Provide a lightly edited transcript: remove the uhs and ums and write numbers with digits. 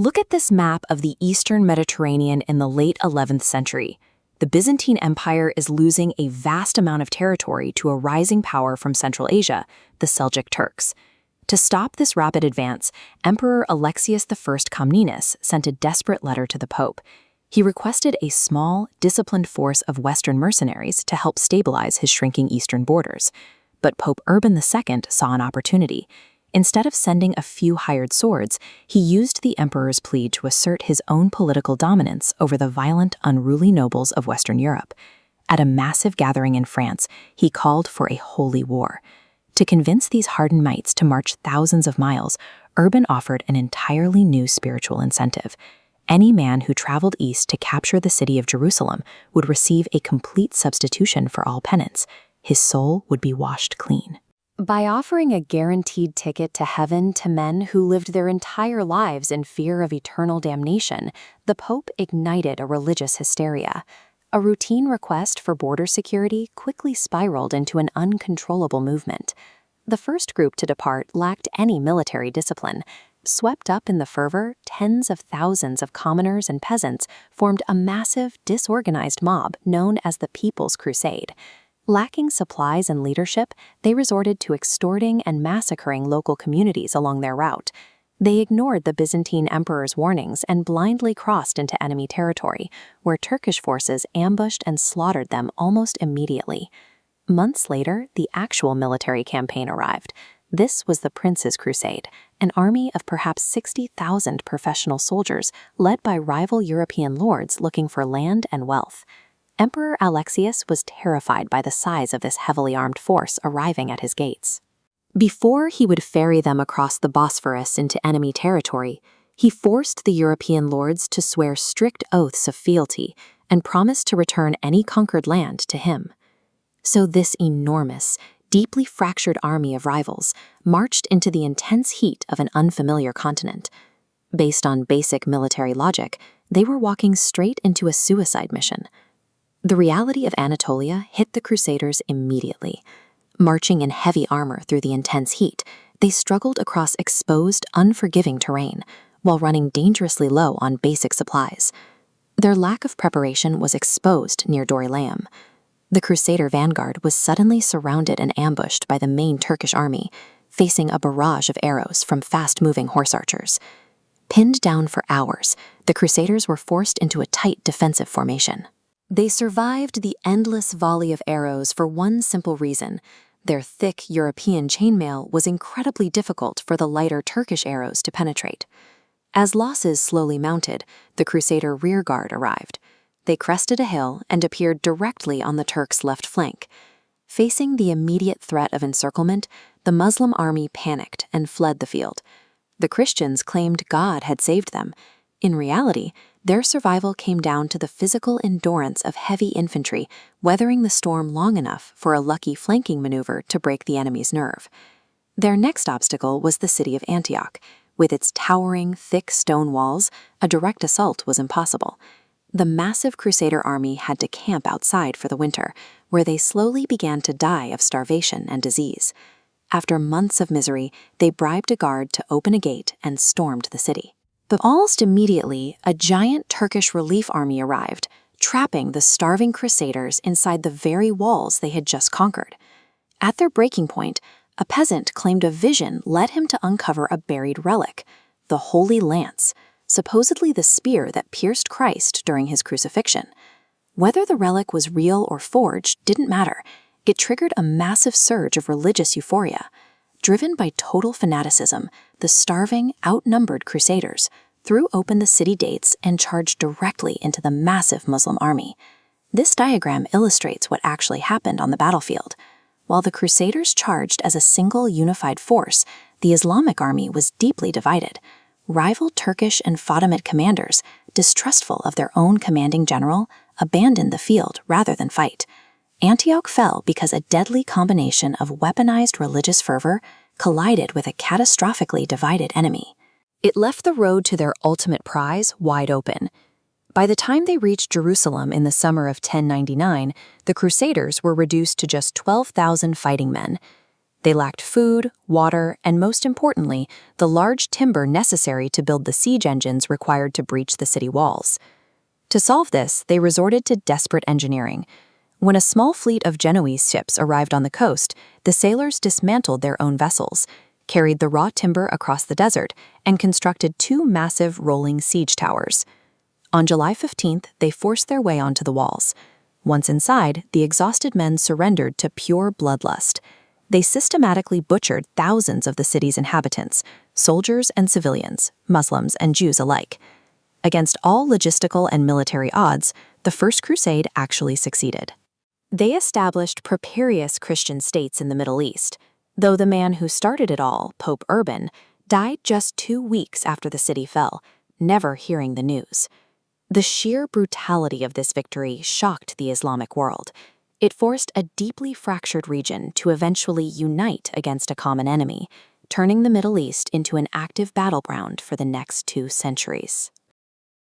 Look at this map of the eastern Mediterranean in the late 11th century. The Byzantine Empire is losing a vast amount of territory to a rising power from Central Asia, the Seljuk Turks. To stop this rapid advance, Emperor Alexius I Comnenus sent a desperate letter to the Pope. He requested a small, disciplined force of Western mercenaries to help stabilize his shrinking eastern borders. But Pope Urban II saw an opportunity. Instead of sending a few hired swords, he used the emperor's plea to assert his own political dominance over the violent, unruly nobles of Western Europe. At a massive gathering in France, he called for a holy war. To convince these hardened mites to march thousands of miles, Urban offered an entirely new spiritual incentive. Any man who traveled east to capture the city of Jerusalem would receive a complete substitution for all penance. His soul would be washed clean. By offering a guaranteed ticket to heaven to men who lived their entire lives in fear of eternal damnation, the Pope ignited a religious hysteria. A routine request for border security quickly spiraled into an uncontrollable movement. The first group to depart lacked any military discipline. Swept up in the fervor, tens of thousands of commoners and peasants formed a massive, disorganized mob known as the People's Crusade. Lacking supplies and leadership, they resorted to extorting and massacring local communities along their route. They ignored the Byzantine emperor's warnings and blindly crossed into enemy territory, where Turkish forces ambushed and slaughtered them almost immediately. Months later, the actual military campaign arrived. This was the Prince's Crusade, an army of perhaps 60,000 professional soldiers led by rival European lords looking for land and wealth. Emperor Alexius was terrified by the size of this heavily armed force arriving at his gates. Before he would ferry them across the Bosphorus into enemy territory, he forced the European lords to swear strict oaths of fealty and promised to return any conquered land to him. So this enormous, deeply fractured army of rivals marched into the intense heat of an unfamiliar continent. Based on basic military logic, they were walking straight into a suicide mission. The reality of Anatolia hit the Crusaders immediately. Marching in heavy armor through the intense heat, they struggled across exposed, unforgiving terrain, while running dangerously low on basic supplies. Their lack of preparation was exposed near Dorylaeum. The Crusader vanguard was suddenly surrounded and ambushed by the main Turkish army, facing a barrage of arrows from fast-moving horse archers. Pinned down for hours, the Crusaders were forced into a tight defensive formation. They survived the endless volley of arrows for one simple reason. Their thick European chainmail was incredibly difficult for the lighter Turkish arrows to penetrate. As losses slowly mounted, the Crusader rearguard arrived. They crested a hill and appeared directly on the Turks' left flank. Facing the immediate threat of encirclement, the Muslim army panicked and fled the field. The Christians claimed God had saved them. In reality, their survival came down to the physical endurance of heavy infantry, weathering the storm long enough for a lucky flanking maneuver to break the enemy's nerve. Their next obstacle was the city of Antioch. With its towering, thick stone walls, a direct assault was impossible. The massive Crusader army had to camp outside for the winter, where they slowly began to die of starvation and disease. After months of misery, they bribed a guard to open a gate and stormed the city. But almost immediately, a giant Turkish relief army arrived, trapping the starving Crusaders inside the very walls they had just conquered. At their breaking point, a peasant claimed a vision led him to uncover a buried relic, the Holy Lance, supposedly the spear that pierced Christ during his crucifixion. Whether the relic was real or forged didn't matter. It triggered a massive surge of religious euphoria. Driven by total fanaticism, the starving, outnumbered Crusaders threw open the city gates and charged directly into the massive Muslim army. This diagram illustrates what actually happened on the battlefield. While the Crusaders charged as a single unified force, the Islamic army was deeply divided. Rival Turkish and Fatimid commanders, distrustful of their own commanding general, abandoned the field rather than fight. Antioch fell because a deadly combination of weaponized religious fervor collided with a catastrophically divided enemy. It left the road to their ultimate prize wide open. By the time they reached Jerusalem in the summer of 1099, the Crusaders were reduced to just 12,000 fighting men. They lacked food, water, and most importantly, the large timber necessary to build the siege engines required to breach the city walls. To solve this, they resorted to desperate engineering. When a small fleet of Genoese ships arrived on the coast, the sailors dismantled their own vessels, carried the raw timber across the desert, and constructed 2 massive rolling siege towers. On July 15th, they forced their way onto the walls. Once inside, the exhausted men surrendered to pure bloodlust. They systematically butchered thousands of the city's inhabitants, soldiers and civilians, Muslims and Jews alike. Against all logistical and military odds, the First Crusade actually succeeded. They established precarious Christian states in the Middle East, though the man who started it all, Pope Urban, died just 2 weeks after the city fell, never hearing the news. The sheer brutality of this victory shocked the Islamic world. It forced a deeply fractured region to eventually unite against a common enemy, turning the Middle East into an active battleground for the next 2 centuries.